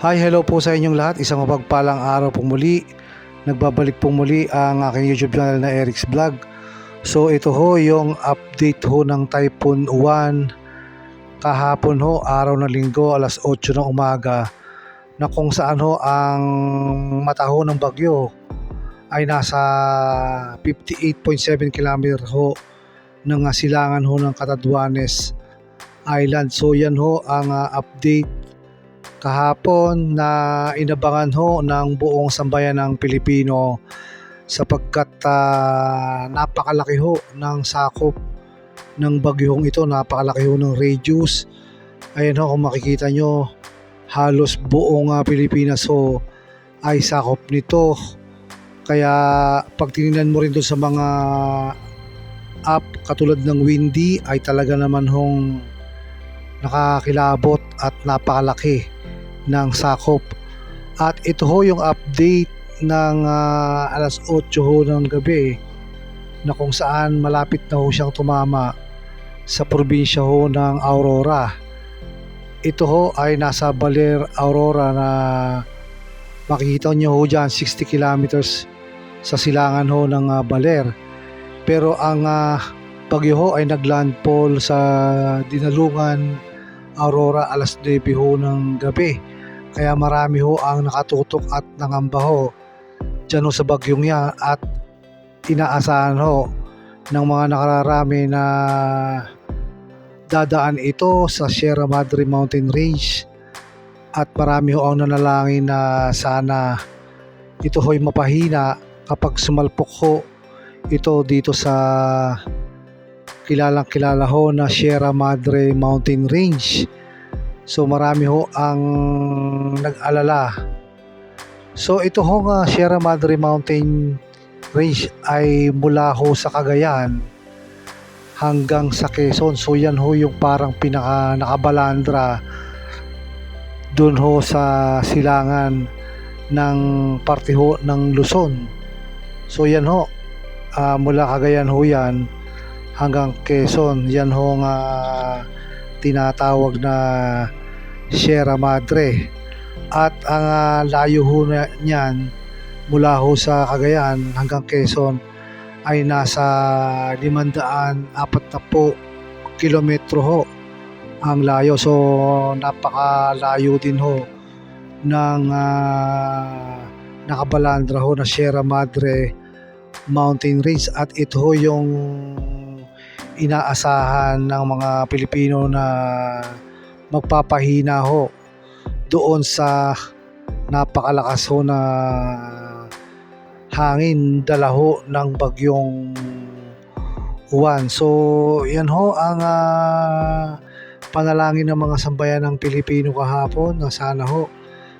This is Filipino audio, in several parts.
Hi, hello po sa inyong lahat. Isang mapagpalang araw po muli. Nagbabalik po muli ang aking YouTube channel na Eric's Vlog. So ito ho yung update ho ng Typhoon Uwan kahapon ho, araw ng linggo, alas 8 ng umaga, na kung saan ho ang mata ho ng bagyo ay nasa 58.7 km ho ng silangan ho ng Catanduanes Island. So yan ho ang update kahapon na inabangan ho ng buong sambayan ng Pilipino sapagkat napakalaki ho ng sakop ng bagyong ito, napakalaki ho ng radius. Ayan ho, kung makikita nyo, halos buong Pilipinas ho ay sakop nito. Kaya pag tinignan mo rin doon sa mga app katulad ng Windy ay talaga naman hong nakakilabot at napakalaki ng sakop. At ito ho yung update ng alas 8 ho ng gabi na kung saan malapit na ho siyang tumama sa probinsya ho ng Aurora. Ito ho ay nasa Baler, Aurora, na makikita nyo ho dyan 60 kilometers sa silangan ho ng Baler. Pero ang bagyo ho ay naglandfall sa Dinalungan, Aurora, alas 9 ho ng gabi. Kaya marami ho ang nakatutok at nangamba ho dyan ho sa bagyong yan, at inaasahan ho ng mga nakararami na dadaan ito sa Sierra Madre Mountain Range, at marami ho ang nanalangin na sana ito ho'y mapahina kapag sumalpok ho ito dito sa kilalang kilala ho na Sierra Madre Mountain Range. So marami ho ang nag-alala. So ito ho nga Sierra Madre Mountain Range ay mula ho sa Cagayan hanggang sa Quezon. So yan ho yung parang pinaka nakabalandra dun ho sa silangan ng parte ho ng Luzon. So yan ho, mula Cagayan ho yan hanggang Quezon. Yan ho nga tinatawag na Sierra Madre. At ang layo ho niyan mula ho sa Cagayan hanggang Quezon ay nasa 540 kilometro ho ang layo. So napakalayo din ho ng nakabalandra ho na Sierra Madre Mountain Range. At ito ho yung inaasahan ng mga Pilipino na magpapahina ho doon sa napakalakas ho na hangin dala ho ng bagyong Uwan. So yan ho ang panalangin ng mga sambayan ng Pilipino kahapon, na sana ho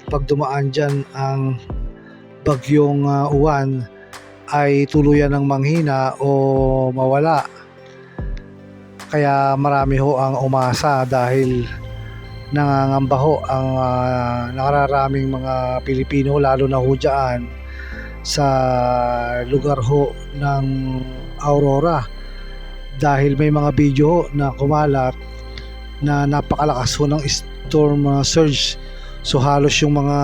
pag dumaan dyan ang bagyong Uwan ay tuluyan ng manghina o mawala. Kaya marami ho ang umasa dahil nangangamba ho ang nakararaming mga Pilipino, lalo na ho dyan sa lugar ho ng Aurora, dahil may mga video ho na kumalat na napakalakas ho ng storm surge. So halos yung mga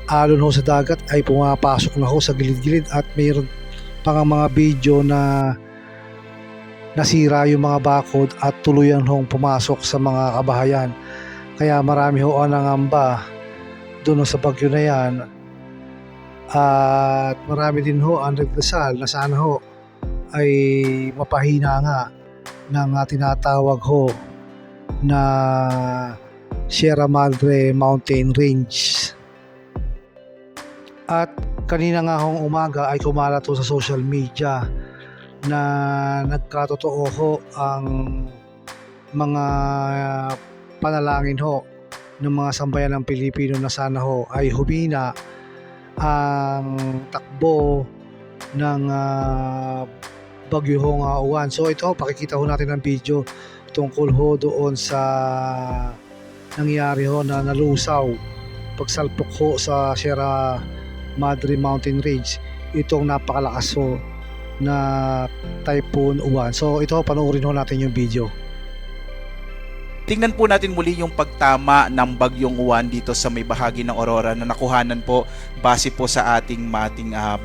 alon ho sa dagat ay pumapasok na ho sa gilid-gilid, at mayroon pang mga video na nasira yung mga bakod at tuluyan hong pumasok sa mga kabahayan. Kaya marami ho ang nangamba doon sa bagyo na yan, at marami din ho ang nagdasal na sana ho ay mapahina nga ng tinatawag ho na Sierra Madre Mountain Range. At kanina nga hong umaga ay kumalat ho sa social media na nagkatotoo ho ang mga panalangin ho ng mga sambayan ng Pilipino na sana ho ay humina ang takbo ng bagyo ho nga Uwan. So ito, pakikita ho natin ang video tungkol ho doon sa nangyari ho na nalusaw pagsalpok ho sa Sierra Madre Mountain Range itong napakalakas ho na Typhoon Uwan. So ito, panoorin ho natin yung video. Tingnan po natin muli yung pagtama ng bagyong Juan dito sa may bahagi ng Aurora na nakuhanan po base po sa ating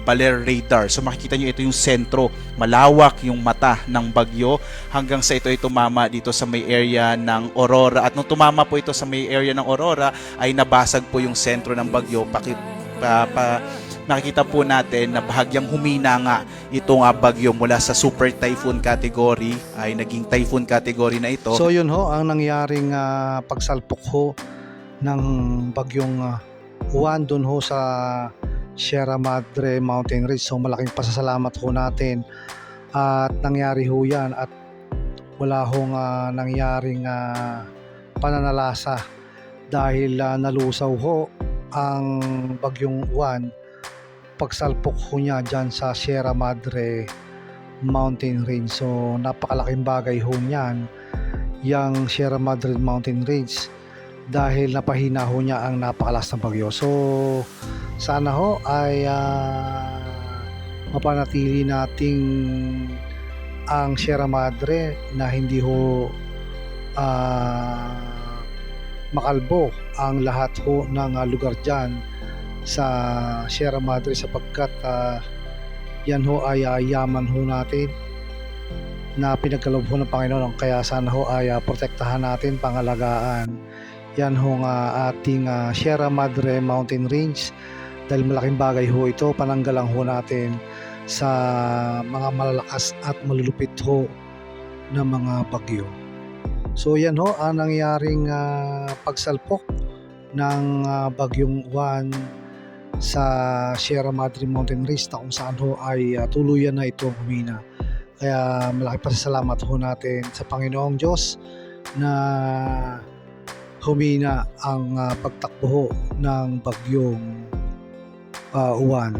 Baler radar. So makikita nyo ito yung sentro, malawak yung mata ng bagyo hanggang sa ito ay tumama dito sa may area ng Aurora. At nung tumama po ito sa may area ng Aurora ay nabasag po yung sentro ng bagyo. Nakikita po natin na bahagyang humina nga itong bagyo mula sa super typhoon category ay naging typhoon category na ito. So yun ho ang nangyaring pagsalpok ho ng bagyong Juan dun ho sa Sierra Madre Mountain Range. So malaking pasasalamat ho natin at nangyari ho yan at wala hong nangyaring pananalasa dahil nalusaw ho ang bagyong Juan pagsalpok ho niya dyan sa Sierra Madre Mountain Range. So napakalaking bagay ho niyan yung Sierra Madre Mountain Range dahil napahina ho niya ang napakalas na bagyo. So sana ho ay mapanatili nating ang Sierra Madre na hindi ho makalbo ang lahat ho ng lugar dyan sa Sierra Madre sapagkat yan ho ay yaman ho natin na pinagkaloob ho ng Panginoon, kaya sana ho ay protektahan natin, pangalagaan yan ho nga ating Sierra Madre Mountain Range dahil malaking bagay ho ito, pananggalang ho natin sa mga malalakas at malulupit ho na mga bagyo. So yan ho ang nangyaring pagsalpok ng bagyong Juan sa Sierra Madre Mountain Range na kung saan ho ay tuluyan na ito humina. Kaya malaki pasasalamat ho natin sa Panginoong Diyos na humina ang pagtakbo ho ng bagyong Juan.